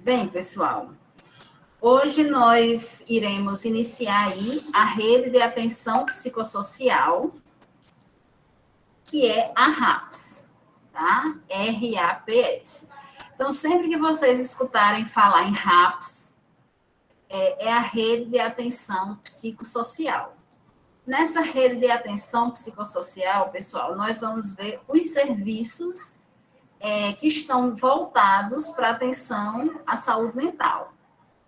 Bem, pessoal, hoje nós iremos iniciar aí a rede de atenção psicossocial, que é a RAPS, tá? RAPS. Então, sempre que vocês escutarem falar em RAPS, é a rede de atenção psicossocial. Nessa rede de atenção psicossocial, pessoal, nós vamos ver os serviços que estão voltados para atenção à saúde mental,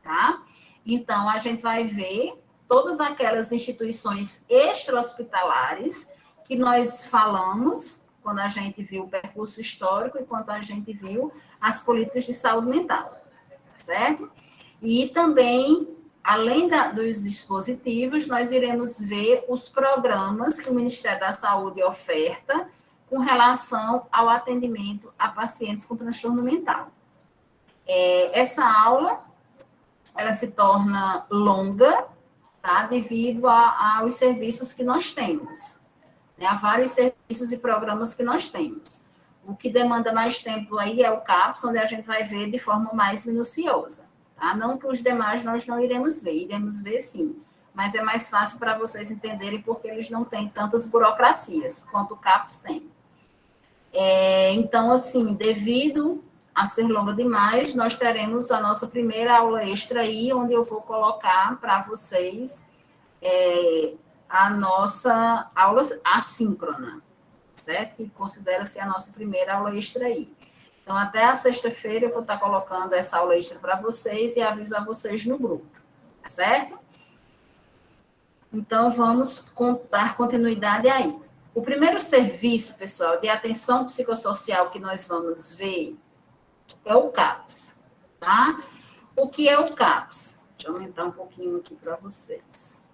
tá? Então, a gente vai ver todas aquelas instituições extra-hospitalares que nós falamos quando a gente viu o percurso histórico e quando a gente viu as políticas de saúde mental, certo? E também, além dos dispositivos, nós iremos ver os programas que o Ministério da Saúde oferta com relação ao atendimento a pacientes com transtorno mental. Essa aula, ela se torna longa, tá? Devido aos serviços que nós temos, né? Há vários serviços e programas que nós temos. O que demanda mais tempo aí é o CAPS, onde a gente vai ver de forma mais minuciosa, tá? Não que os demais nós não iremos ver sim, mas é mais fácil para vocês entenderem porque eles não têm tantas burocracias quanto o CAPS tem. Então, assim, devido a ser longa demais, nós teremos a nossa primeira aula extra aí, onde eu vou colocar para vocês a nossa aula assíncrona, certo? Que considera-se a nossa primeira aula extra aí. Então, até a sexta-feira eu vou estar colocando essa aula extra para vocês e aviso a vocês no grupo, certo? Então, vamos dar continuidade aí. O primeiro serviço, pessoal, de atenção psicossocial que nós vamos ver é o CAPS, tá? O que é o CAPS? Deixa eu aumentar um pouquinho aqui para vocês.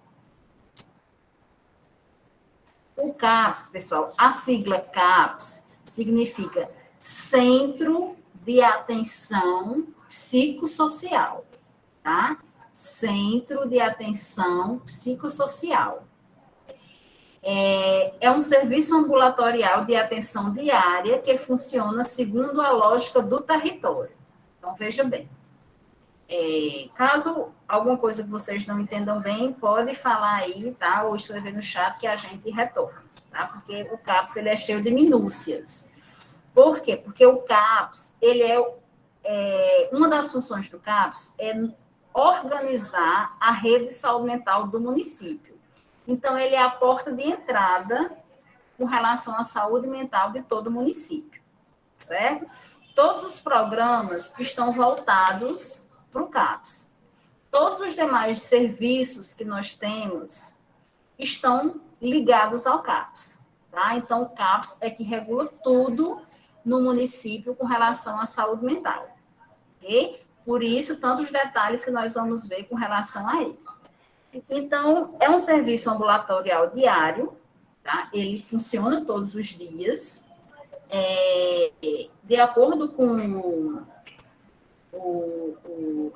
O CAPS, pessoal, a sigla CAPS significa Centro de Atenção Psicossocial, tá? Centro de Atenção Psicossocial. É um serviço ambulatorial de atenção diária que funciona segundo a lógica do território. Então, veja bem. Caso alguma coisa que vocês não entendam bem, pode falar aí, tá? Ou escrever no chat que a gente retorna, tá? Porque o CAPS, ele é cheio de minúcias. Por quê? Porque o CAPS, ele uma das funções do CAPS é organizar a rede de saúde mental do município. Então, ele é a porta de entrada com relação à saúde mental de todo o município, certo? Todos os programas estão voltados para o CAPS. Todos os demais serviços que nós temos estão ligados ao CAPS, tá? Então, o CAPS é que regula tudo no município com relação à saúde mental, ok? Por isso, tantos detalhes que nós vamos ver com relação a ele. Então, é um serviço ambulatorial diário, tá? Ele funciona todos os dias, de acordo com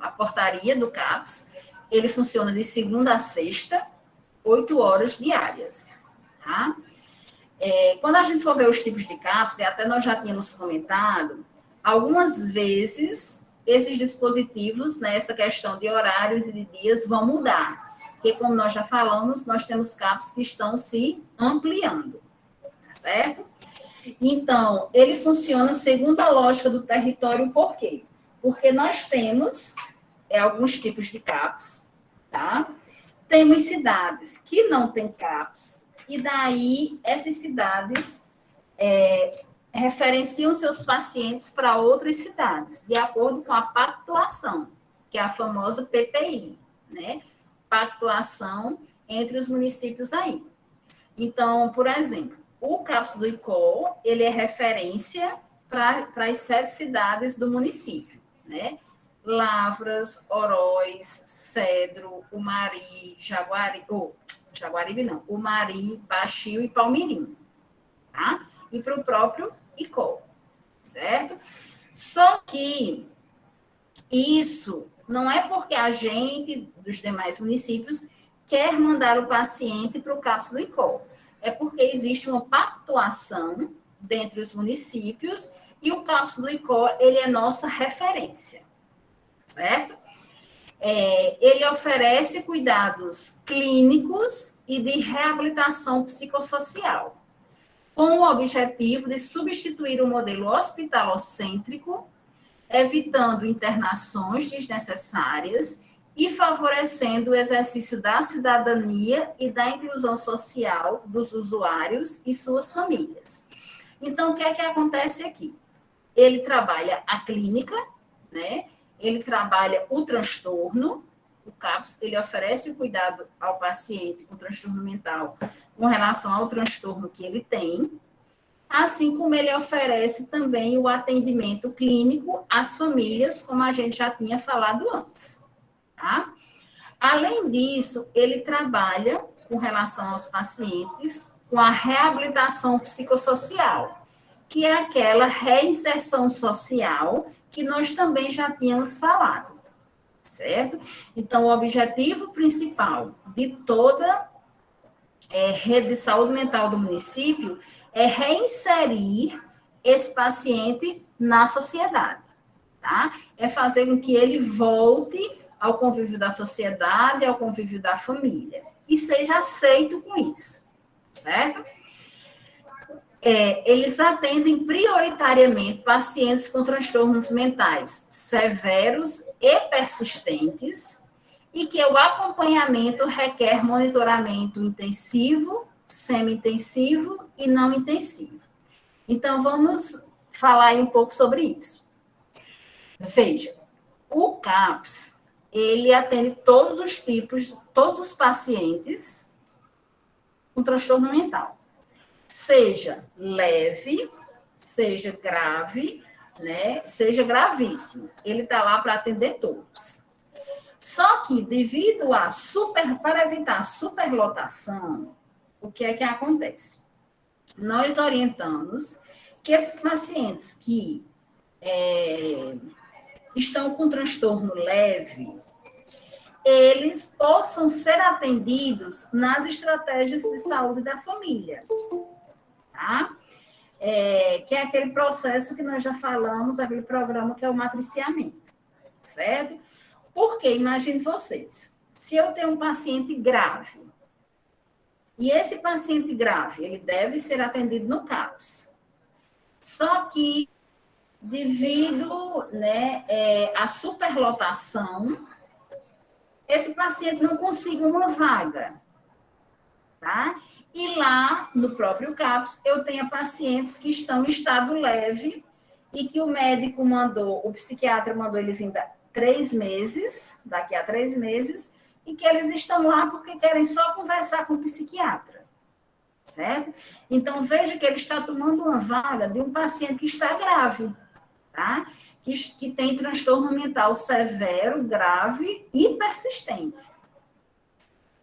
a portaria do CAPS, ele funciona de segunda a sexta, 8 horas diárias, tá? Quando a gente for ver os tipos de CAPS, e até nós já tínhamos comentado, algumas vezes esses dispositivos, né, essa questão de horários e de dias vão mudar. Porque, como nós já falamos, nós temos CAPs que estão se ampliando, certo? Então, ele funciona segundo a lógica do território, por quê? Porque nós temos alguns tipos de CAPs, tá? Temos cidades que não têm CAPs, e daí essas cidades referenciam seus pacientes para outras cidades, de acordo com a pactuação, que é a famosa PPI, né? Pactuação entre os municípios aí. Então, por exemplo, o CAPS do ICOL, ele é referência para as 7 cidades do município, né? Lavras, Oroz, Cedro, Umari, Jaguaribe não, Umari, Baixio e Palmirim, tá? E para o próprio ICOL, certo? Só que isso não é porque a gente, dos demais municípios, quer mandar o paciente para o CAPS do ICOL. É porque existe uma pactuação dentre os municípios e o CAPS do ICOL, ele é nossa referência. certo? Ele oferece cuidados clínicos e de reabilitação psicossocial, com o objetivo de substituir o modelo hospitalocêntrico, evitando internações desnecessárias e favorecendo o exercício da cidadania e da inclusão social dos usuários e suas famílias. Então, o que é que acontece aqui? Ele trabalha a clínica, né? Ele trabalha o transtorno, o CAPS, ele oferece o cuidado ao paciente com transtorno mental com relação ao transtorno que ele tem, assim como ele oferece também o atendimento clínico às famílias, como a gente já tinha falado antes, tá? Além disso, ele trabalha com relação aos pacientes com a reabilitação psicossocial, que é aquela reinserção social que nós também já tínhamos falado, certo? Então, o objetivo principal de toda rede de saúde mental do município é reinserir esse paciente na sociedade, tá? É fazer com que ele volte ao convívio da sociedade, ao convívio da família, e seja aceito com isso, certo? Eles atendem prioritariamente pacientes com transtornos mentais severos e persistentes e que o acompanhamento requer monitoramento intensivo, semi-intensivo e não intensivo. Então, vamos falar aí um pouco sobre isso. Veja, o CAPS, ele atende todos os tipos, todos os pacientes com transtorno mental. Seja leve, seja grave, né, seja gravíssimo. Ele está lá para atender todos. Só que, devido para evitar a superlotação, o que é que acontece? Nós orientamos que esses pacientes que estão com transtorno leve, eles possam ser atendidos nas estratégias de saúde da família, tá? Que é aquele processo que nós já falamos, aquele programa que é o matriciamento, certo? Porque, imagine vocês, se eu tenho um paciente grave, e esse paciente grave, ele deve ser atendido no CAPS, só que devido, né, à superlotação, esse paciente não consegue uma vaga, tá? E lá, no próprio CAPS, eu tenho pacientes que estão em estado leve e que o médico mandou, o psiquiatra mandou ele vir 3 meses, daqui a 3 meses, e que eles estão lá porque querem só conversar com o psiquiatra, certo? Então, veja que ele está tomando uma vaga de um paciente que está grave, tá? Que tem transtorno mental severo, grave e persistente.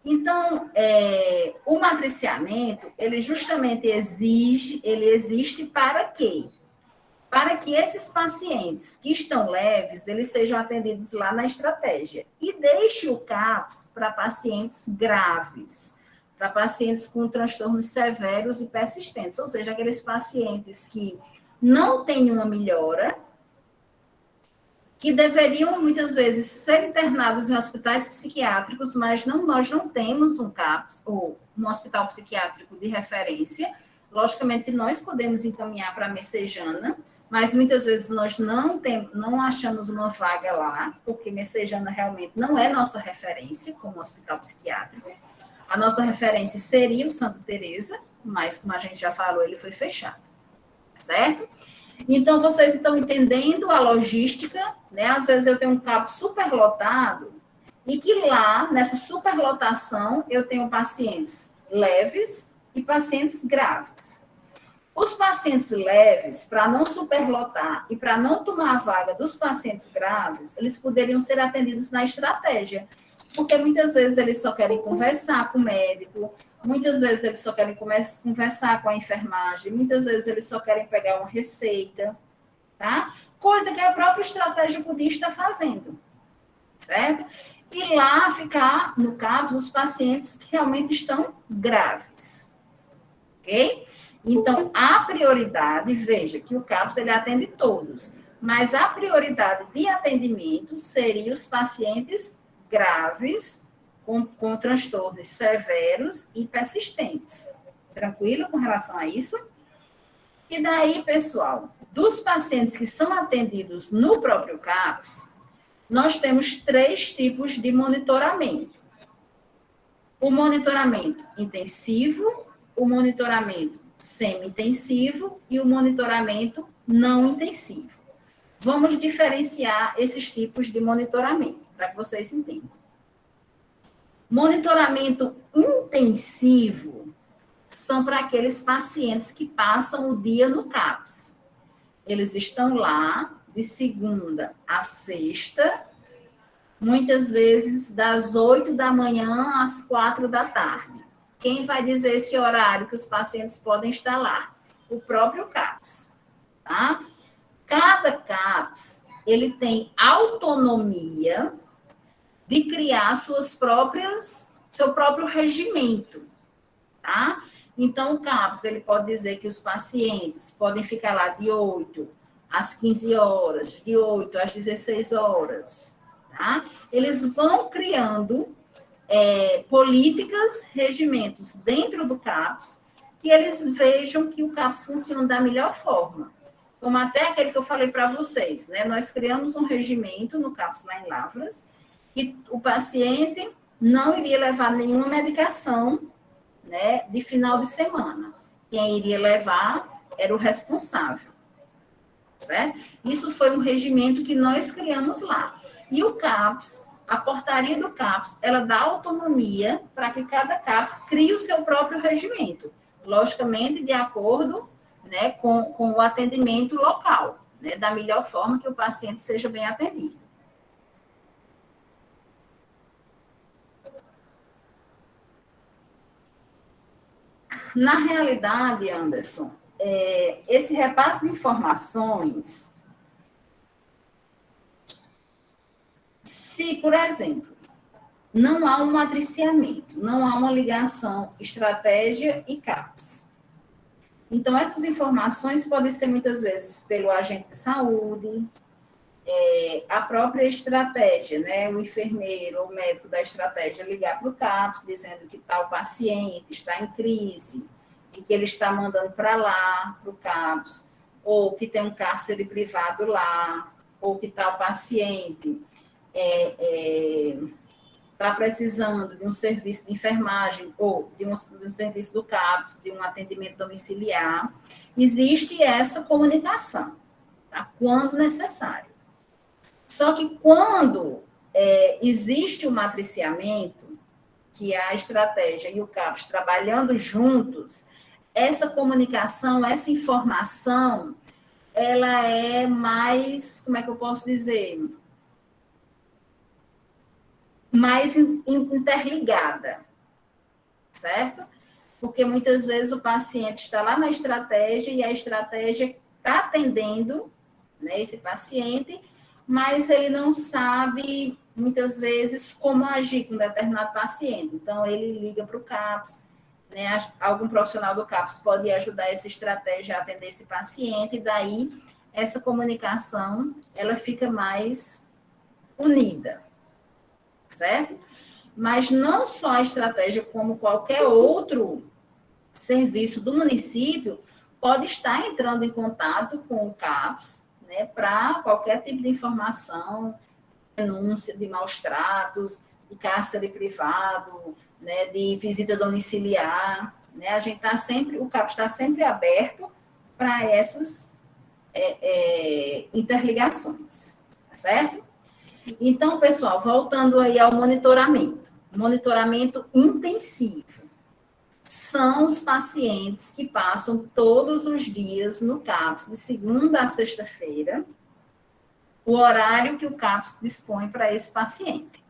Então, o matriciamento, ele justamente existe para quê? Para que esses pacientes que estão leves, eles sejam atendidos lá na estratégia. E deixe o CAPS para pacientes graves, para pacientes com transtornos severos e persistentes, ou seja, aqueles pacientes que não têm uma melhora, que deveriam, muitas vezes, ser internados em hospitais psiquiátricos, mas nós não temos um CAPS, ou um hospital psiquiátrico de referência. Logicamente que nós podemos encaminhar para a Messejana, mas muitas vezes nós não achamos uma vaga lá, porque Messejana realmente não é nossa referência como hospital psiquiátrico. A nossa referência seria o Santa Teresa, mas, como a gente já falou, ele foi fechado, certo? Então, vocês estão entendendo a logística, né? Às vezes eu tenho um CAPS superlotado e que lá, nessa superlotação, eu tenho pacientes leves e pacientes graves. Os pacientes leves, para não superlotar e para não tomar a vaga dos pacientes graves, eles poderiam ser atendidos na estratégia, porque muitas vezes eles só querem conversar com o médico, muitas vezes eles só querem conversar com a enfermagem, muitas vezes eles só querem pegar uma receita, tá? Coisa que a própria estratégia podia estar fazendo, certo? E lá ficar, no CAPS, os pacientes que realmente estão graves, ok? Então, a prioridade, veja que o CAPS, ele atende todos, mas a prioridade de atendimento seria os pacientes graves, com transtornos severos e persistentes. Tranquilo com relação a isso? E daí, pessoal, dos pacientes que são atendidos no próprio CAPS, nós temos 3 tipos de monitoramento. O monitoramento intensivo, o monitoramento semi-intensivo e o monitoramento não intensivo. Vamos diferenciar esses tipos de monitoramento, para que vocês entendam. Monitoramento intensivo são para aqueles pacientes que passam o dia no CAPS. Eles estão lá de segunda a sexta, muitas vezes das 8 da manhã às 4 da tarde. Quem vai dizer esse horário que os pacientes podem estar lá? O próprio CAPS, tá? Cada CAPS, ele tem autonomia de criar seu próprio regimento, tá? Então, o CAPS, ele pode dizer que os pacientes podem ficar lá de 8 às 15 horas, de 8 às 16 horas, tá? Eles vão criando políticas, regimentos dentro do CAPS, que eles vejam que o CAPS funciona da melhor forma. Como até aquele que eu falei para vocês, né? Nós criamos um regimento no CAPS lá em Lavras, e o paciente não iria levar nenhuma medicação, né, de final de semana. Quem iria levar era o responsável, certo? Isso foi um regimento que nós criamos lá. E o CAPS, a portaria do CAPS, ela dá autonomia para que cada CAPS crie o seu próprio regimento, logicamente de acordo, né, com o atendimento local, né, da melhor forma que o paciente seja bem atendido. Na realidade, Anderson, esse repasse de informações, se, por exemplo, não há um matriciamento, não há uma ligação estratégia e CAPS. Então, essas informações podem ser muitas vezes pelo agente de saúde, a própria estratégia, né? O enfermeiro ou o médico da estratégia ligar para o CAPS, dizendo que tal paciente está em crise e que ele está mandando para lá, para o CAPS, ou que tem um cárcere privado lá, ou que tal paciente está precisando de um serviço de enfermagem ou de um serviço do CAPS, de um atendimento domiciliar. Existe essa comunicação, tá? Quando necessário. Só que quando existe o matriciamento, que é a estratégia e o CAPS trabalhando juntos, essa comunicação, essa informação, ela é mais, como é que eu posso dizer? Mais interligada, certo? Porque muitas vezes o paciente está lá na estratégia e a estratégia está atendendo, né, esse paciente, mas ele não sabe, muitas vezes, como agir com determinado paciente. Então, ele liga para o CAPS, né? Algum profissional do CAPS pode ajudar essa estratégia a atender esse paciente, e daí essa comunicação, ela fica mais unida, certo? Mas não só a estratégia, como qualquer outro serviço do município, pode estar entrando em contato com o CAPS, né, para qualquer tipo de informação, denúncia de maus tratos, de cárcere privado, né, de visita domiciliar, né, a gente está sempre, o CAPS está sempre aberto para essas interligações, tá certo? Então, pessoal, voltando aí ao monitoramento intensivo. São os pacientes que passam todos os dias no CAPS, de segunda a sexta-feira, o horário que o CAPS dispõe para esse paciente,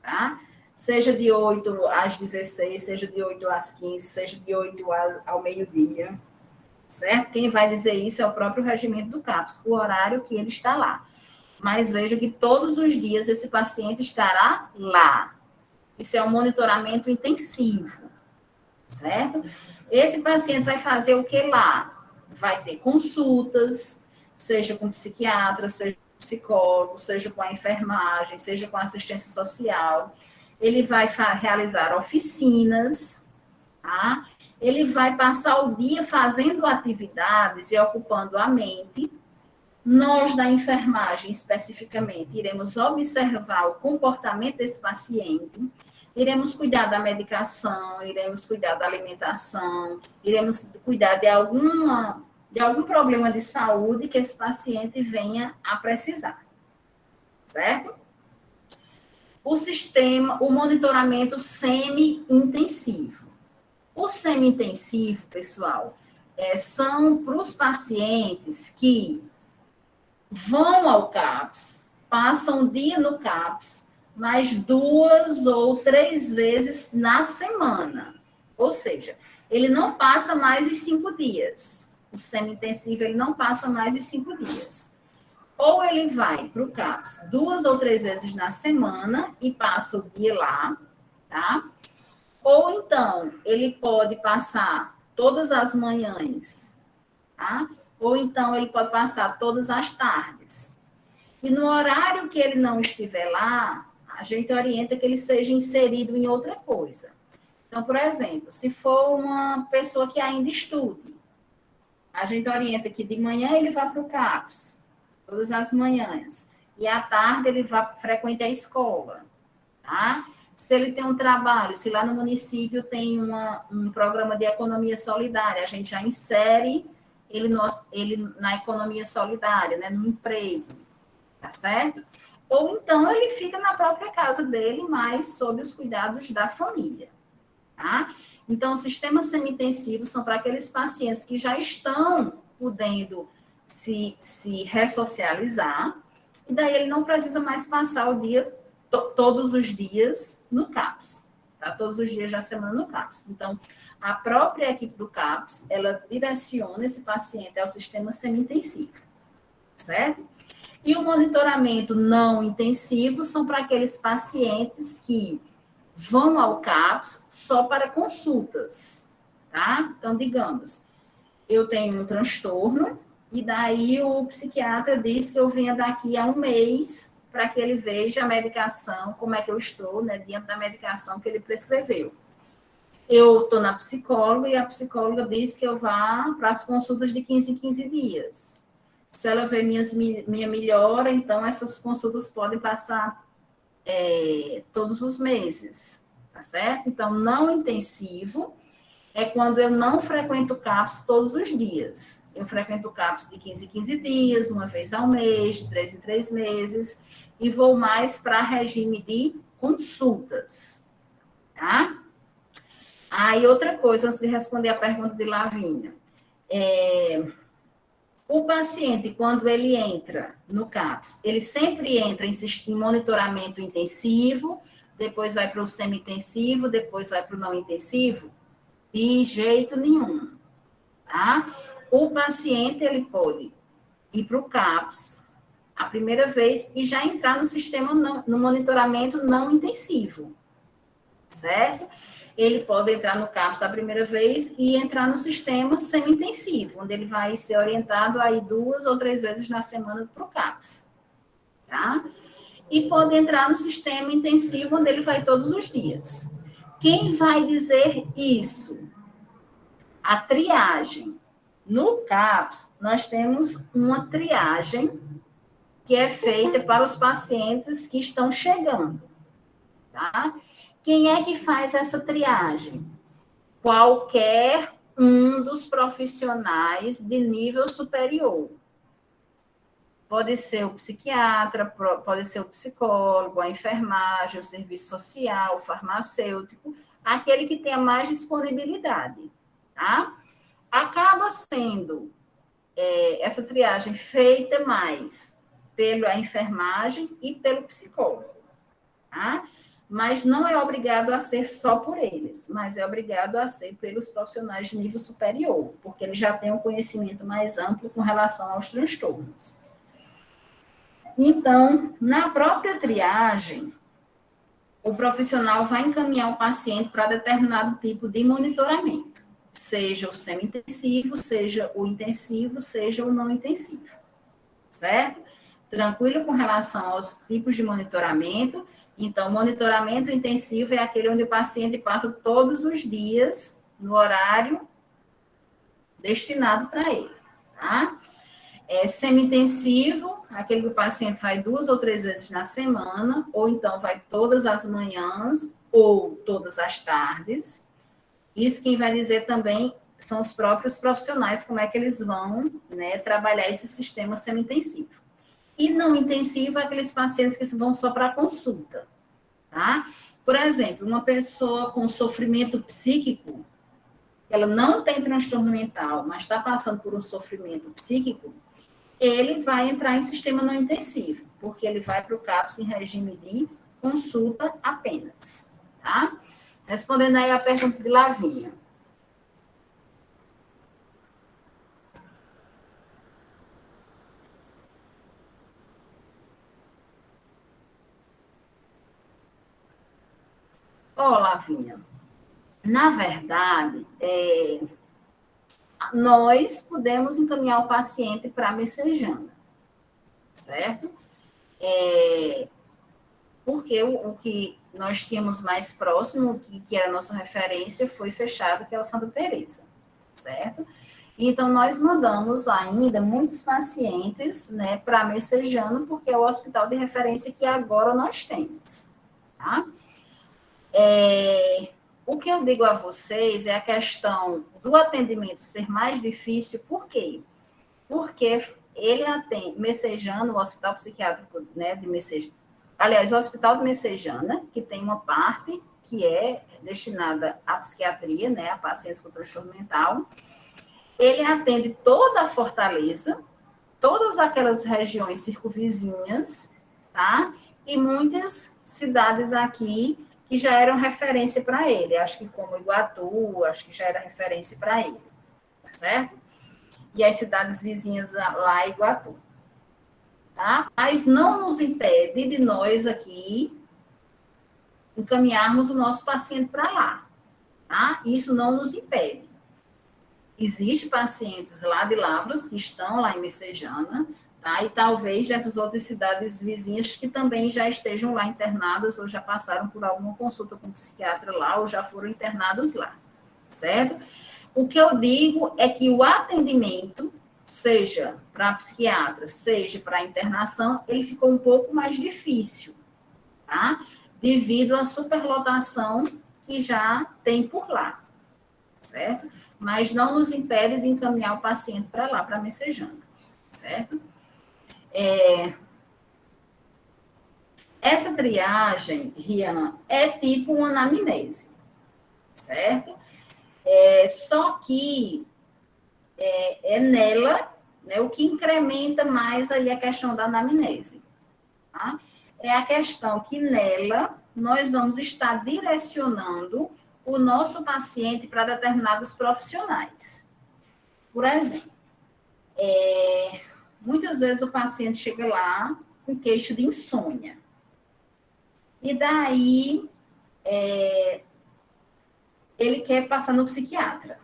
tá? Seja de 8 às 16, seja de 8 às 15, seja de 8 ao meio-dia, certo? Quem vai dizer isso é o próprio regimento do CAPS, o horário que ele está lá. Mas veja que todos os dias esse paciente estará lá. Isso é um monitoramento intensivo, certo? Esse paciente vai fazer o que lá? Vai ter consultas, seja com psiquiatra, seja com psicólogo, seja com a enfermagem, seja com a assistência social. Ele vai realizar oficinas, tá? Ele vai passar o dia fazendo atividades e ocupando a mente. Nós, da enfermagem, especificamente, iremos observar o comportamento desse paciente, iremos cuidar da medicação, iremos cuidar da alimentação, iremos cuidar de algum problema de saúde que esse paciente venha a precisar, certo? O monitoramento semi-intensivo. O semi-intensivo, pessoal, são para os pacientes que vão ao CAPS, passam um dia no CAPS, mas 2 ou 3 vezes na semana. Ou seja, ele não passa mais de 5 dias. O semi-intensivo, ele não passa mais de 5 dias. Ou ele vai para o CAPS 2 ou 3 vezes na semana e passa o dia lá, tá? Ou então, ele pode passar todas as manhãs, tá? Ou então, ele pode passar todas as tardes. E no horário que ele não estiver lá, a gente orienta que ele seja inserido em outra coisa. Então, por exemplo, se for uma pessoa que ainda estude, a gente orienta que de manhã ele vá para o CAPS, todas as manhãs, e à tarde ele vá frequentar a escola, tá? Se ele tem um trabalho, se lá no município tem um programa de economia solidária, a gente já insere ele na economia solidária, né, no emprego, tá certo? Ou então ele fica na própria casa dele, mas sob os cuidados da família, tá? Então, os sistemas semi-intensivos são para aqueles pacientes que já estão podendo se ressocializar, e daí ele não precisa mais passar o dia, todos os dias no CAPS, tá? Todos os dias da semana no CAPS. Então, a própria equipe do CAPS, ela direciona esse paciente ao sistema semi-intensivo, certo? E o monitoramento não intensivo são para aqueles pacientes que vão ao CAPS só para consultas, tá? Então, digamos, eu tenho um transtorno, e daí o psiquiatra diz que eu venha daqui a 1 mês para que ele veja a medicação, como é que eu estou, né, diante da medicação que ele prescreveu. Eu estou na psicóloga e a psicóloga diz que eu vá para as consultas de 15 em 15 dias. Se ela vê minha melhora, então essas consultas podem passar todos os meses, tá certo? Então, não intensivo é quando eu não frequento o CAPS todos os dias. Eu frequento o CAPS de 15 em 15 dias, uma vez ao mês, de 3 em 3 meses, e vou mais para regime de consultas, tá? Aí, outra coisa, antes de responder a pergunta de Lavínia, o paciente, quando ele entra no CAPS, ele sempre entra em monitoramento intensivo, depois vai para o semi-intensivo, depois vai para o não intensivo? De jeito nenhum, tá? O paciente, ele pode ir para o CAPS a primeira vez e já entrar no sistema, no monitoramento não intensivo, certo? Ele pode entrar no CAPS a primeira vez e entrar no sistema semi-intensivo, onde ele vai ser orientado aí 2 ou 3 vezes na semana para o CAPS, tá? E pode entrar no sistema intensivo, onde ele vai todos os dias. Quem vai dizer isso? A triagem. No CAPS, nós temos uma triagem que é feita para os pacientes que estão chegando, tá? Quem é que faz essa triagem? Qualquer um dos profissionais de nível superior. Pode ser o psiquiatra, pode ser o psicólogo, a enfermagem, o serviço social, o farmacêutico, aquele que tenha mais disponibilidade, tá? Acaba sendo essa triagem feita mais pela enfermagem e pelo psicólogo, tá? Mas não é obrigado a ser só por eles, mas é obrigado a ser pelos profissionais de nível superior, porque eles já têm um conhecimento mais amplo com relação aos transtornos. Então, na própria triagem, o profissional vai encaminhar o paciente para determinado tipo de monitoramento, seja o semi-intensivo, seja o intensivo, seja o não intensivo, certo? Tranquilo com relação aos tipos de monitoramento. Então, monitoramento intensivo é aquele onde o paciente passa todos os dias no horário destinado para ele, tá? Semi-intensivo, aquele que o paciente vai 2 ou 3 vezes na semana, ou então vai todas as manhãs ou todas as tardes. Isso quem vai dizer também são os próprios profissionais, como é que eles vão, né, trabalhar esse sistema semi-intensivo. E não intensivo é aqueles pacientes que vão só para consulta, tá? Por exemplo, uma pessoa com sofrimento psíquico, ela não tem transtorno mental, mas está passando por um sofrimento psíquico, ele vai entrar em sistema não intensivo, porque ele vai para o CAPS em regime de consulta apenas, tá? Respondendo aí a pergunta de Lavínia. Lavínia, na verdade, nós podemos encaminhar o paciente para a messejana, certo? Porque o que nós tínhamos mais próximo, que era a nossa referência, foi fechado, que é o Santa Teresa, certo? Então, nós mandamos ainda muitos pacientes, né, para Messejana, porque é o hospital de referência que agora nós temos, tá? O que eu digo a vocês é a questão do atendimento ser mais difícil, por quê? Porque ele atende, Messejana, o Hospital Psiquiátrico, né, de Messejana, aliás, o Hospital de Messejana, que tem uma parte que é destinada à psiquiatria, né, a pacientes com transtorno mental, ele atende toda a Fortaleza, todas aquelas regiões circunvizinhas, tá? E muitas cidades aqui que já eram referência para ele, acho que como Iguatu, acho que já era referência para ele, tá certo? E as cidades vizinhas lá, Iguatu. Tá? Mas não nos impede de nós aqui encaminharmos o nosso paciente para lá, tá? Isso não nos impede. Existem pacientes lá de Lavras que estão lá em Messejana, tá? E talvez dessas outras cidades vizinhas que também já estejam lá internadas ou já passaram por alguma consulta com um psiquiatra lá ou já foram internados lá, certo? O que eu digo é que o atendimento, seja para psiquiatra, seja para internação, ele ficou um pouco mais difícil, tá? Devido à superlotação que já tem por lá, certo? Mas não nos impede de encaminhar o paciente para lá, para Messejana, certo? Essa triagem, Rian, é tipo uma anamnese, certo? Só que é nela, né, o que incrementa mais aí a questão da anamnese, tá? É a questão que nela nós vamos estar direcionando o nosso paciente para determinados profissionais. Por exemplo, muitas vezes o paciente chega lá com queixa de insônia. E daí, ele quer passar no psiquiatra,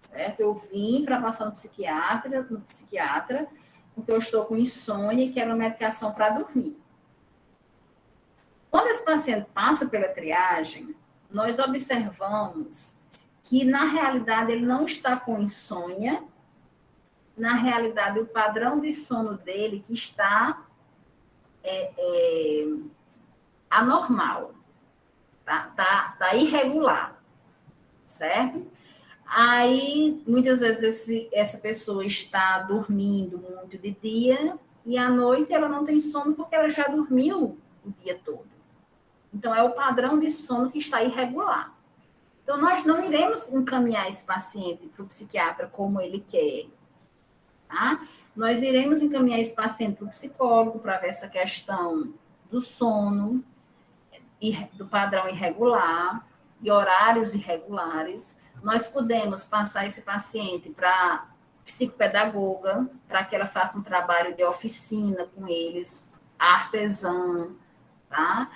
certo? Eu vim para passar no psiquiatra, porque eu estou com insônia e quero uma medicação para dormir. Quando esse paciente passa pela triagem, nós observamos que, na realidade, ele não está com insônia, na realidade, o padrão de sono dele que está anormal, tá irregular, certo? Aí, muitas vezes, essa pessoa está dormindo muito de dia e à noite ela não tem sono porque ela já dormiu o dia todo. Então, é o padrão de sono que está irregular. Então, nós não iremos encaminhar esse paciente para o psiquiatra como ele quer, tá? Nós iremos encaminhar esse paciente para o psicólogo para ver essa questão do sono, do padrão irregular e horários irregulares. Nós podemos passar esse paciente para psicopedagoga, para que ela faça um trabalho de oficina com eles, artesã, tá?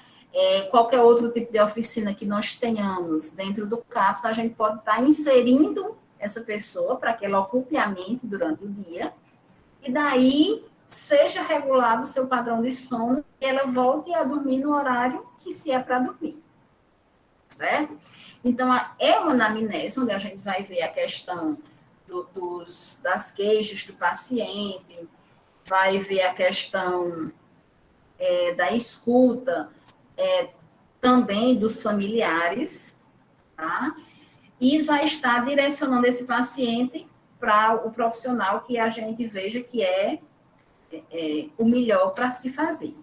Qualquer outro tipo de oficina que nós tenhamos dentro do CAPS, a gente pode estar inserindo essa pessoa para que ela ocupe a mente durante o dia, e daí seja regulado o seu padrão de sono e ela volte a dormir no horário que se é para dormir, certo? Então, é uma anamnese, onde a gente vai ver a questão das queixas do paciente, vai ver a questão da escuta, também dos familiares, tá? E vai estar direcionando esse paciente para o profissional que a gente veja que é o melhor para se fazer,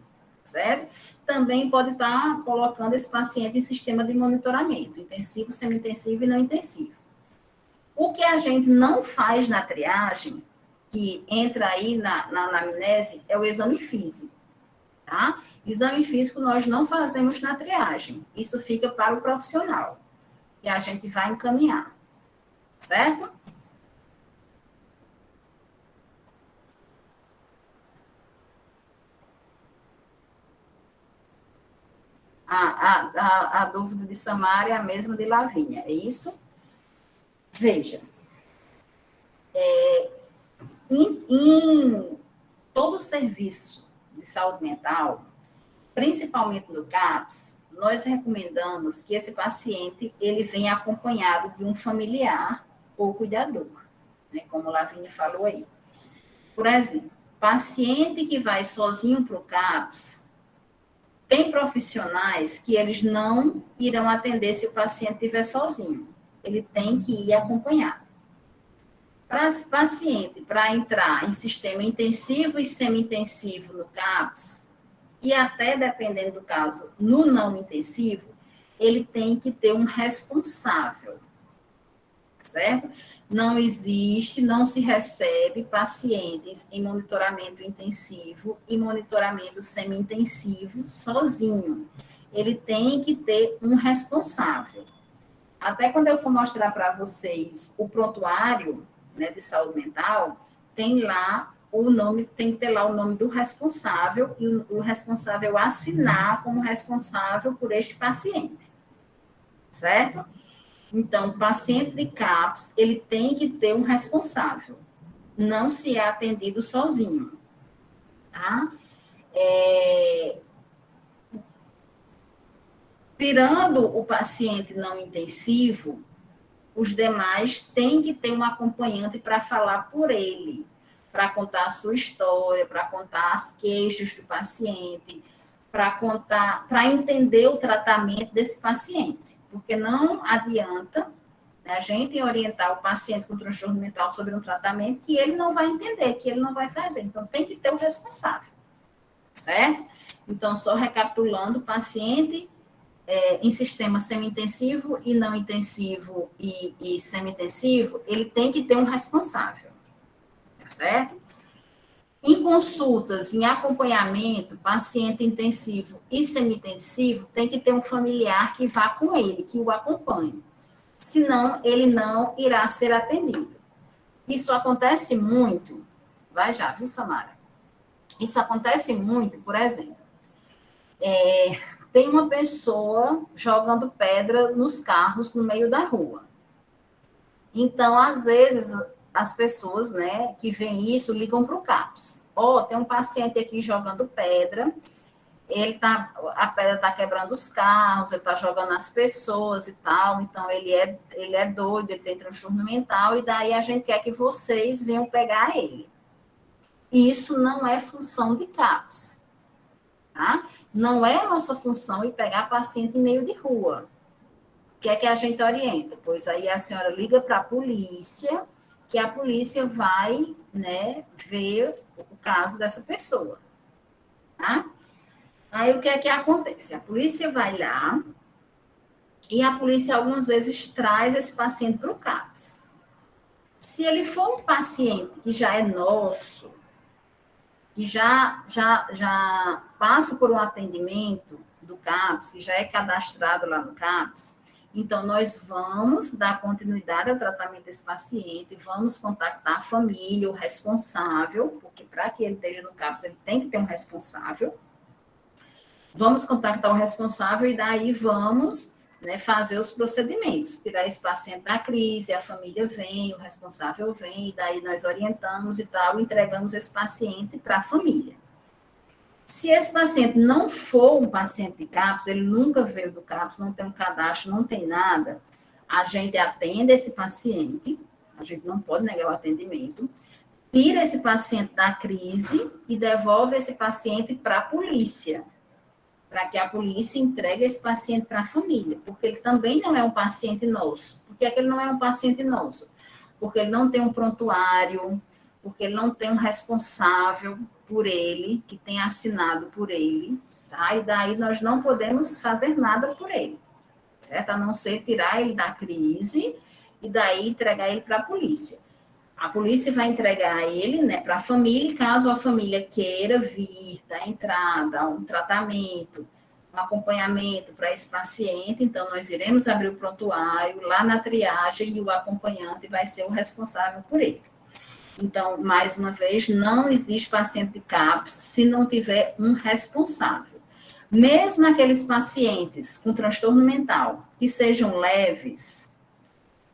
certo? Também pode estar colocando esse paciente em sistema de monitoramento, intensivo, semi-intensivo e não intensivo. O que a gente não faz na triagem, que entra aí na anamnese, é o exame físico, tá? Exame físico nós não fazemos na triagem, isso fica para o profissional, e a gente vai encaminhar, certo? A dúvida de Samara é a mesma de Lavínia, é isso? Veja, em todo serviço de saúde mental, principalmente no CAPS, nós recomendamos que esse paciente ele venha acompanhado de um familiar ou cuidador, né, como Lavínia falou aí. Por exemplo, paciente que vai sozinho para o CAPS, tem profissionais que eles não irão atender se o paciente estiver sozinho. Ele tem que ir acompanhado. Para esse paciente, para entrar em sistema intensivo e semi-intensivo no CAPS, e até, dependendo do caso, no não intensivo, ele tem que ter um responsável, certo? Não existe, não se recebe pacientes em monitoramento intensivo e monitoramento semi-intensivo sozinho. Ele tem que ter um responsável. Até quando eu for mostrar para vocês o prontuário, né, de saúde mental, tem lá o nome, tem que ter lá o nome do responsável e o responsável assinar como responsável por este paciente, certo? Então, o paciente de CAPS, ele tem que ter um responsável, não se é atendido sozinho, tá? Tirando o paciente não intensivo, os demais têm que ter um acompanhante para falar por ele, para contar a sua história, para contar as queixas do paciente, para contar, para entender o tratamento desse paciente, porque não adianta, né, a gente orientar o paciente com transtorno mental sobre um tratamento que ele não vai entender, que ele não vai fazer. Então, tem que ter o responsável, certo? Então, só recapitulando, o paciente em sistema semi-intensivo e não intensivo e semi-intensivo, ele tem que ter um responsável, tá certo? Em consultas, em acompanhamento, paciente intensivo e semi-intensivo, tem que ter um familiar que vá com ele, que o acompanhe. Senão, ele não irá ser atendido. Isso acontece muito, vai já, viu, Samara? Isso acontece muito, por exemplo, tem uma pessoa jogando pedra nos carros no meio da rua. Então, às vezes, as pessoas, né, que veem isso, ligam para o CAPS. Tem um paciente aqui jogando pedra, a pedra está quebrando os carros, ele está jogando as pessoas e tal, então ele é doido, ele tem transtorno mental, e daí a gente quer que vocês venham pegar ele. Isso não é função de CAPS, tá? Não é nossa função ir pegar paciente em meio de rua. O que é que a gente orienta? Pois aí a senhora liga para a polícia, que a polícia vai, né, ver o caso dessa pessoa, tá? Aí o que é que acontece? A polícia vai lá e a polícia algumas vezes traz esse paciente para o CAPS. Se ele for um paciente que já é nosso, que já passa por um atendimento do CAPS, que já é cadastrado lá no CAPS, então nós vamos dar continuidade ao tratamento desse paciente, vamos contactar a família, o responsável, porque para que ele esteja no CAPS, ele tem que ter um responsável. Vamos contactar o responsável e daí vamos, né, fazer os procedimentos, tirar esse paciente da crise, a família vem, o responsável vem, e daí nós orientamos e tal, entregamos esse paciente para a família. Se esse paciente não for um paciente de CAPS, ele nunca veio do CAPS, não tem um cadastro, não tem nada, a gente atende esse paciente, a gente não pode negar o atendimento, tira esse paciente da crise e devolve esse paciente para a polícia, para que a polícia entregue esse paciente para a família, porque ele também não é um paciente nosso. Por que ele não é um paciente nosso? Porque ele não tem um prontuário, porque ele não tem um responsável por ele, que tem assinado por ele, tá? E daí nós não podemos fazer nada por ele, certo? A não ser tirar ele da crise e daí entregar ele para a polícia. A polícia vai entregar ele, né, para a família, caso a família queira vir, dar entrada, um tratamento, um acompanhamento para esse paciente, então nós iremos abrir o prontuário lá na triagem e o acompanhante vai ser o responsável por ele. Então, mais uma vez, não existe paciente de CAPS se não tiver um responsável. Mesmo aqueles pacientes com transtorno mental, que sejam leves,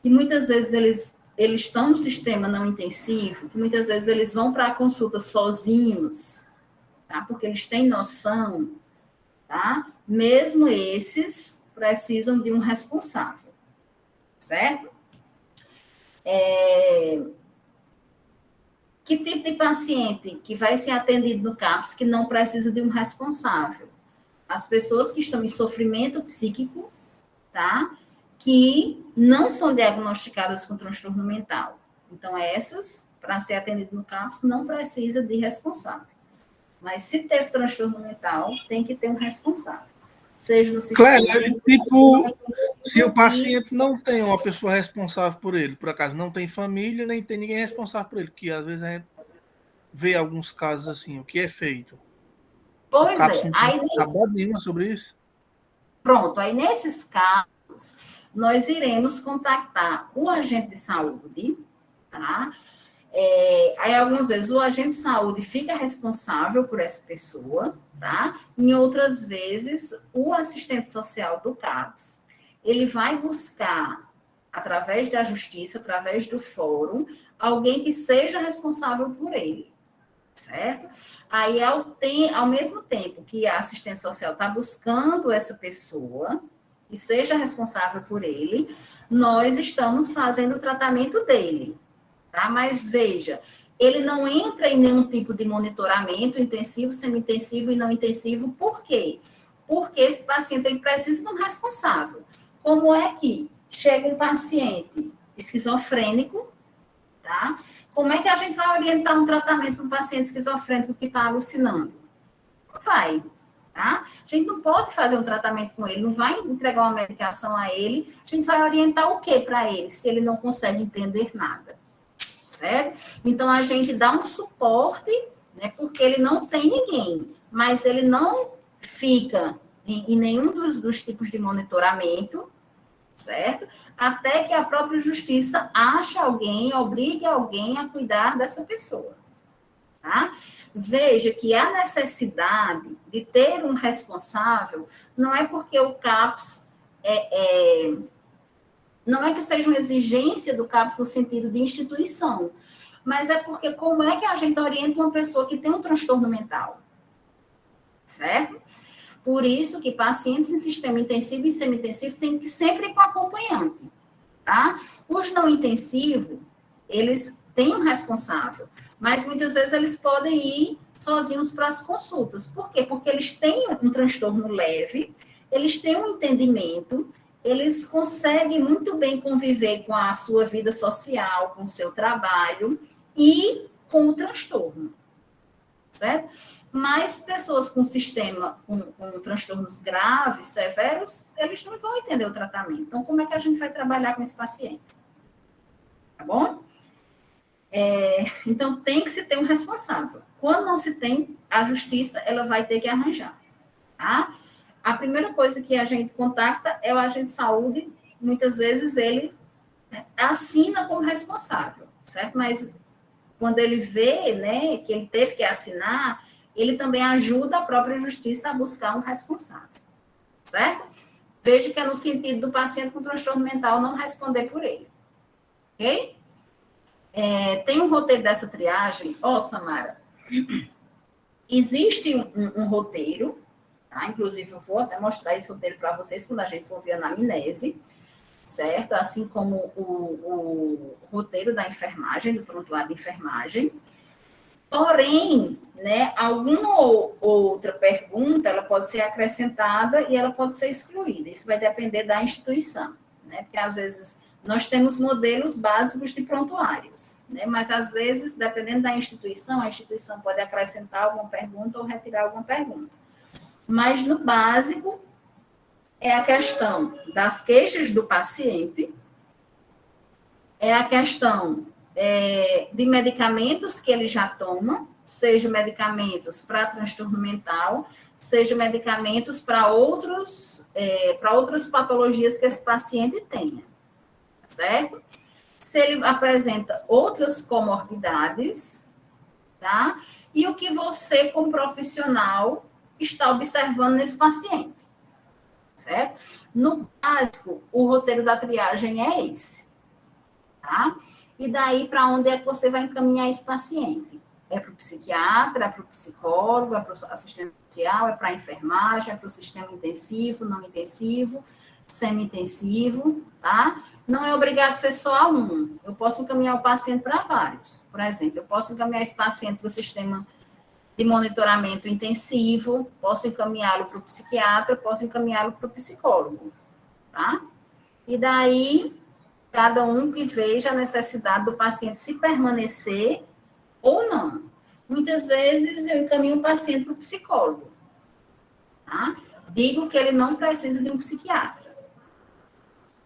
que muitas vezes eles estão no sistema não intensivo, que muitas vezes eles vão para a consulta sozinhos, tá? Porque eles têm noção, tá? Mesmo esses precisam de um responsável, certo? Que tipo de paciente que vai ser atendido no CAPS que não precisa de um responsável? As pessoas que estão em sofrimento psíquico, tá? Que não são diagnosticadas com transtorno mental. Então, essas, para ser atendido no CAPS, não precisa de responsável. Mas se teve transtorno mental, tem que ter um responsável. Seja no sistema... Clélia, tipo, se o paciente não tem uma pessoa responsável por ele, por acaso não tem família, nem tem ninguém responsável por ele, que às vezes a gente vê alguns casos assim, o que é feito? Pois o CAPS é, não tem trabalho nenhum sobre isso? Pronto, aí nesses casos, nós iremos contactar o agente de saúde, tá? Aí, algumas vezes, o agente de saúde fica responsável por essa pessoa, tá? Em outras vezes, o assistente social do CAPS, ele vai buscar, através da justiça, através do fórum, alguém que seja responsável por ele, certo? Aí, ao mesmo tempo que a assistente social está buscando essa pessoa, que seja responsável por ele, nós estamos fazendo o tratamento dele, tá? Mas veja, ele não entra em nenhum tipo de monitoramento intensivo, semi-intensivo e não intensivo. Por quê? Porque esse paciente ele precisa de um responsável. Como é que chega um paciente esquizofrênico, tá? Como é que a gente vai orientar um tratamento para um paciente esquizofrênico que está alucinando? Não vai, tá? A gente não pode fazer um tratamento com ele, não vai entregar uma medicação a ele, a gente vai orientar o que para ele, se ele não consegue entender nada, certo? Então, a gente dá um suporte, né, porque ele não tem ninguém, mas ele não fica em nenhum dos tipos de monitoramento, certo? Até que a própria justiça ache alguém, obrigue alguém a cuidar dessa pessoa, tá? Veja que a necessidade de ter um responsável não é porque o CAPS não é que seja uma exigência do CAPS no sentido de instituição, mas é porque como é que a gente orienta uma pessoa que tem um transtorno mental, certo? Por isso que pacientes em sistema intensivo e semi-intensivo têm que sempre ir com acompanhante, tá? Os não intensivos, eles têm um responsável, mas muitas vezes eles podem ir sozinhos para as consultas. Por quê? Porque eles têm um transtorno leve, eles têm um entendimento, eles conseguem muito bem conviver com a sua vida social, com o seu trabalho e com o transtorno, certo? Mas pessoas com sistema, com transtornos graves, severos, eles não vão entender o tratamento. Então, como é que a gente vai trabalhar com esse paciente? Tá bom? Então, tem que se ter um responsável. Quando não se tem, a justiça, ela vai ter que arranjar, tá? A primeira coisa que a gente contacta é o agente de saúde, muitas vezes ele assina como responsável, certo? Mas quando ele vê, né, que ele teve que assinar, ele também ajuda a própria justiça a buscar um responsável, certo? veja que é no sentido do paciente com transtorno mental não responder por ele. Ok? Tem um roteiro dessa triagem. Samara, existe um roteiro, tá? Inclusive eu vou até mostrar esse roteiro para vocês quando a gente for ver a anamnese, certo? Assim como o roteiro da enfermagem, do prontuário de enfermagem. Porém, né, alguma outra pergunta, ela pode ser acrescentada e ela pode ser excluída. Isso vai depender da instituição, né? Porque às vezes nós temos modelos básicos de prontuários, né? Mas às vezes, dependendo da instituição, a instituição pode acrescentar alguma pergunta ou retirar alguma pergunta. Mas no básico é a questão das queixas do paciente, é a questão de medicamentos que ele já toma, seja medicamentos para transtorno mental, seja medicamentos para outras patologias que esse paciente tenha, certo? Se ele apresenta outras comorbidades, tá? E o que você, como profissional, está observando nesse paciente, certo? No básico, o roteiro da triagem é esse, tá? E daí, para onde é que você vai encaminhar esse paciente? É para o psiquiatra, é para o psicólogo, é para o assistente social, é para a enfermagem, é para o sistema intensivo, não intensivo, semi-intensivo, tá? Não é obrigado a ser só um. Eu posso encaminhar o paciente para vários. Por exemplo, eu posso encaminhar esse paciente para o sistema de monitoramento intensivo, posso encaminhá-lo para o psiquiatra, posso encaminhá-lo para o psicólogo, tá? E daí, cada um que veja a necessidade do paciente se permanecer ou não. Muitas vezes eu encaminho o paciente para o psicólogo, tá? Digo que ele não precisa de um psiquiatra.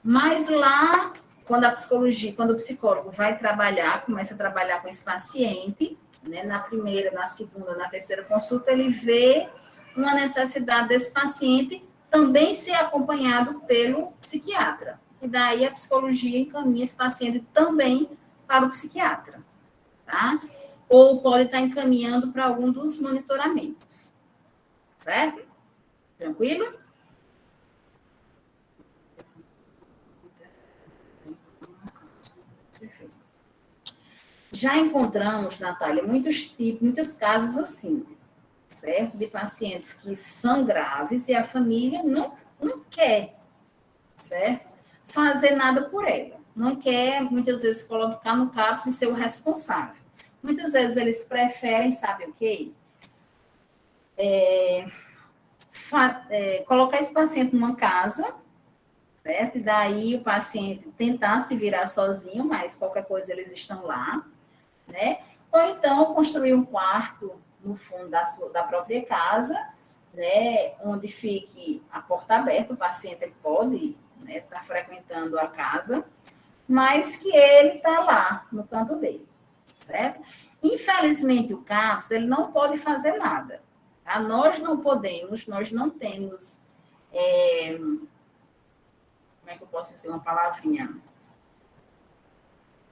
Mas lá, quando o psicólogo vai trabalhar, começa a trabalhar com esse paciente, né, na primeira, na segunda, na terceira consulta, ele vê uma necessidade desse paciente também ser acompanhado pelo psiquiatra. E daí a psicologia encaminha esse paciente também para o psiquiatra, tá? Ou pode estar encaminhando para algum dos monitoramentos, certo? Tranquilo? Já encontramos, Natália, muitos casos assim, certo? De pacientes que são graves e a família não quer, certo? Fazer nada por ela. Não quer, muitas vezes, colocar no CAPS e ser o responsável. Muitas vezes eles preferem, sabe o quê? Colocar esse paciente numa casa, certo? E daí o paciente tentar se virar sozinho, mas qualquer coisa eles estão lá, né? Ou então construir um quarto no fundo da própria casa, né? Onde fique a porta aberta, o paciente ele pode, né, estar frequentando a casa, mas que ele está lá no canto dele, certo? Infelizmente o CAPS ele não pode fazer nada, tá? Nós não temos como é que eu posso dizer uma palavrinha?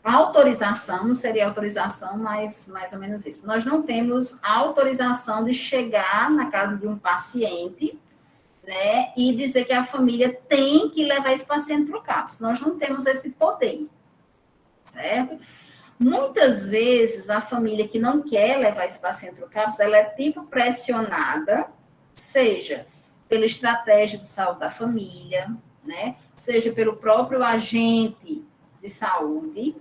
Autorização, não seria autorização, mas mais ou menos isso. Nós não temos autorização de chegar na casa de um paciente, né, e dizer que a família tem que levar esse paciente para o CAPS. Nós não temos esse poder, certo? Muitas vezes, a família que não quer levar esse paciente para o CAPS, ela é tipo pressionada, seja pela estratégia de saúde da família, né, seja pelo próprio agente de saúde,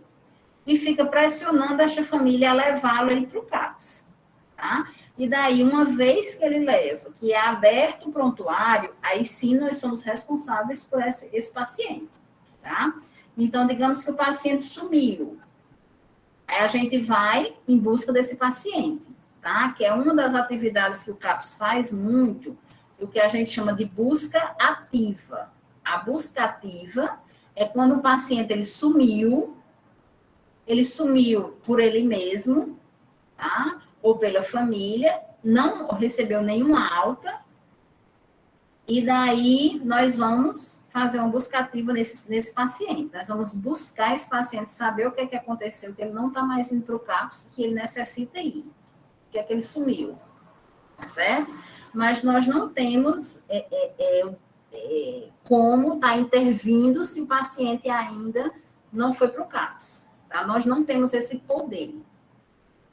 e fica pressionando essa família a levá-lo para o CAPS, tá? E daí, uma vez que ele leva, que é aberto o prontuário, aí sim nós somos responsáveis por esse paciente, tá? Então, digamos que o paciente sumiu, aí a gente vai em busca desse paciente, tá? Que é uma das atividades que o CAPS faz muito, o que a gente chama de busca ativa. A busca ativa é quando o paciente ele sumiu por ele mesmo, tá? Ou pela família, não recebeu nenhuma alta, e daí nós vamos fazer uma busca ativa nesse paciente. Nós vamos buscar esse paciente, saber o que aconteceu, que ele não está mais indo para o CAPS, que ele necessita ir, que ele sumiu, tá certo? Mas nós não temos como está intervindo se o paciente ainda não foi para o CAPS. Tá? Nós não temos esse poder,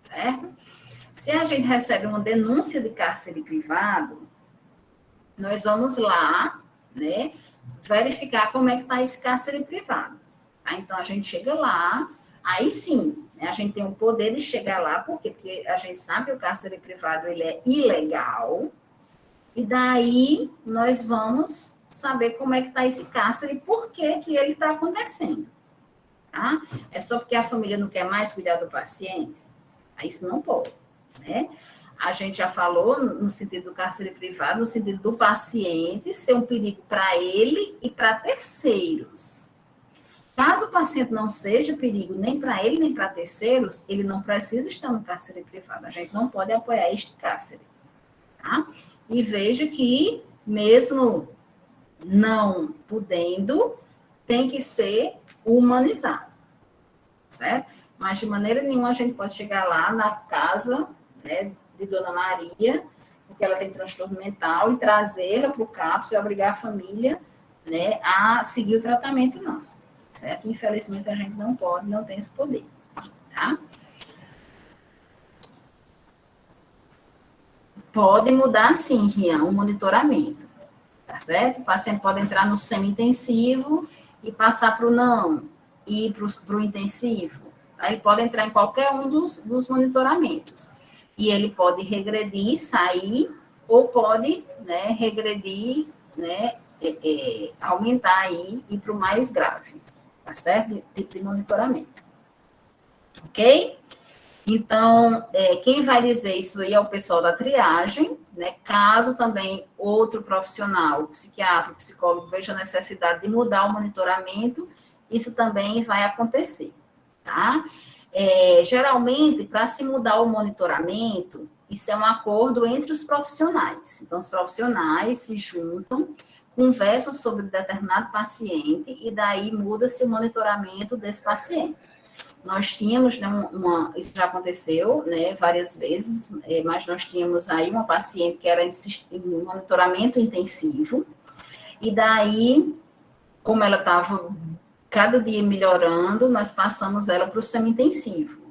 certo? Se a gente recebe uma denúncia de cárcere privado, nós vamos lá, né, verificar como é que está esse cárcere privado. Tá? Então, a gente chega lá, aí sim, né, a gente tem o poder de chegar lá, por quê? Porque a gente sabe que o cárcere privado ele é ilegal, e daí nós vamos saber como é que está esse cárcere e por que que ele está acontecendo. Tá? É só porque a família não quer mais cuidar do paciente? Aí isso não pode, né? A gente já falou no sentido do cárcere privado, no sentido do paciente ser um perigo para ele e para terceiros. Caso o paciente não seja perigo nem para ele, nem para terceiros, ele não precisa estar no cárcere privado. A gente não pode apoiar este cárcere. Tá? E veja que, mesmo não podendo, tem que ser humanizado. Certo? Mas, de maneira nenhuma, a gente pode chegar lá na casa, né, de Dona Maria, porque ela tem transtorno mental, e trazê-la para o CAPS e obrigar a família, né, a seguir o tratamento, não. Certo? Infelizmente, a gente não pode, não tem esse poder. Tá? Pode mudar, sim, Rian, o monitoramento. Tá certo? O paciente pode entrar no semi-intensivo e passar para o não, e para o intensivo. Tá? Ele pode entrar em qualquer um dos monitoramentos. E ele pode regredir, sair, ou pode, né, regredir, né, aumentar aí e ir para o mais grave, tá certo? Tipo de monitoramento. Ok? Então, quem vai dizer isso aí é o pessoal da triagem, né? Caso também outro profissional, psiquiatra, psicólogo, veja a necessidade de mudar o monitoramento, isso também vai acontecer, tá? Geralmente, para se mudar o monitoramento, isso é um acordo entre os profissionais. Então, os profissionais se juntam, conversam sobre determinado paciente e daí muda-se o monitoramento desse paciente. Nós tínhamos, né, isso já aconteceu, né, várias vezes, mas nós tínhamos aí uma paciente que era em monitoramento intensivo, e daí, como ela estava cada dia melhorando, nós passamos ela para o semi-intensivo,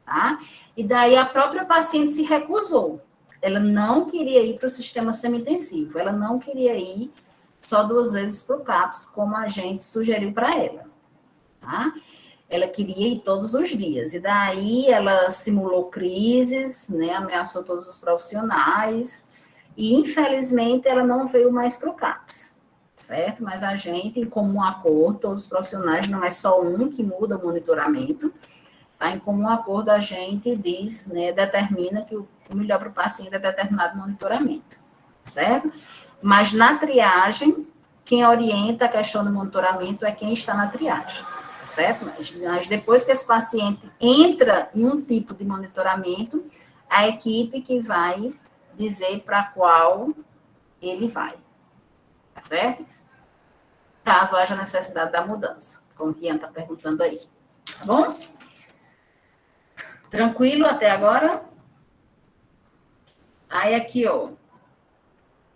tá? E daí a própria paciente se recusou. Ela não queria ir para o sistema semi-intensivo, ela não queria ir só 2 vezes para o CAPS, como a gente sugeriu para ela, tá? Ela queria ir todos os dias, e daí ela simulou crises, né, ameaçou todos os profissionais, e infelizmente ela não veio mais para o CAPS, certo? Mas a gente, em comum acordo, todos os profissionais, não é só um que muda o monitoramento, tá? Em comum acordo a gente diz, né, determina que o melhor para o paciente é determinado monitoramento, certo? Mas na triagem, quem orienta a questão do monitoramento é quem está na triagem, certo? Mas depois que esse paciente entra em um tipo de monitoramento, a equipe que vai dizer para qual ele vai, tá certo? Caso haja necessidade da mudança, como o Ian está perguntando aí, tá bom? Tranquilo até agora? Aí aqui, ó,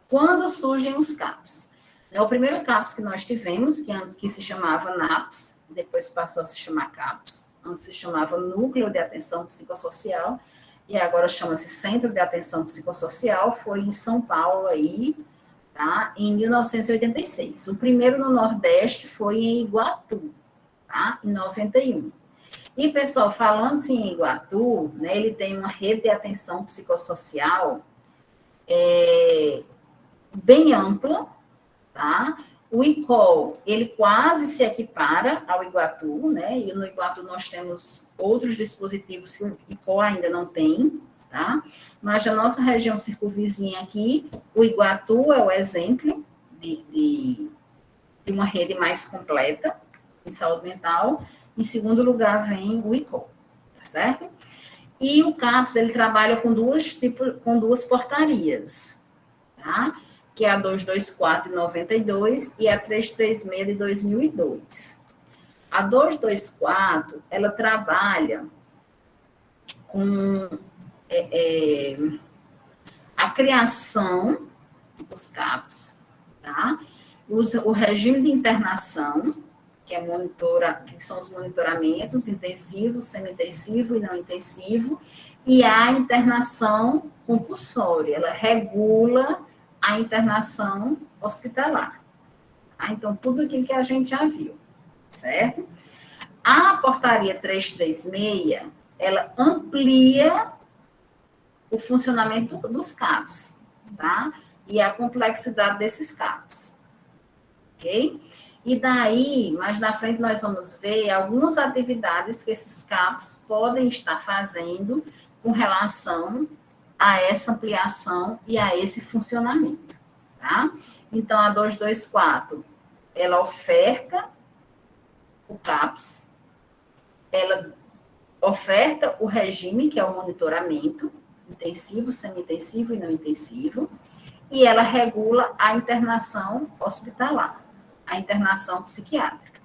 quando surgem os CAPs? O primeiro CAPS que nós tivemos, que antes que se chamava NAPS, depois passou a se chamar CAPS, antes se chamava Núcleo de Atenção Psicossocial, e agora chama-se Centro de Atenção Psicossocial, foi em São Paulo aí, tá? Em 1986. O primeiro no Nordeste foi em Iguatu, tá? Em 91. E, pessoal, falando-se em Iguatu, né, ele tem uma rede de atenção psicossocial bem ampla, tá? O ICOL, ele quase se equipara ao Iguatu, né? E no Iguatu nós temos outros dispositivos que o ICOL ainda não tem, tá? Mas na nossa região circunvizinha aqui, o Iguatu é o exemplo de uma rede mais completa em saúde mental. Em segundo lugar vem o ICOL, tá certo? E o CAPS, ele trabalha com duas portarias, tá? Que é a 224 de 92 e a 336 de 2002. A 224, ela trabalha com a criação dos CAPs, tá? o regime de internação, que são os monitoramentos intensivo, semi-intensivo e não intensivo, e a internação compulsória, ela regula a internação hospitalar. Tá? Então, tudo aquilo que a gente já viu, certo? A portaria 336, ela amplia o funcionamento dos CAPs, tá? E a complexidade desses CAPs, ok? E daí, mais na frente, nós vamos ver algumas atividades que esses CAPs podem estar fazendo com relação a essa ampliação e a esse funcionamento, tá? Então, a 224, ela oferta o CAPS, ela oferta o regime, que é o monitoramento, intensivo, semi-intensivo e não intensivo, e ela regula a internação hospitalar, a internação psiquiátrica,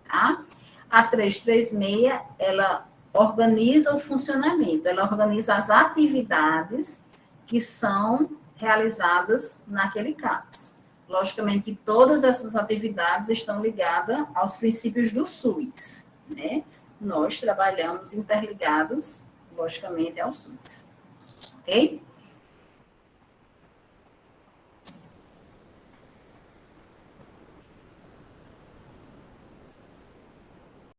tá? A 336, ela organiza o funcionamento, ela organiza as atividades que são realizadas naquele CAPS. Logicamente que todas essas atividades estão ligadas aos princípios do SUS, né? Nós trabalhamos interligados, logicamente, ao SUS, ok?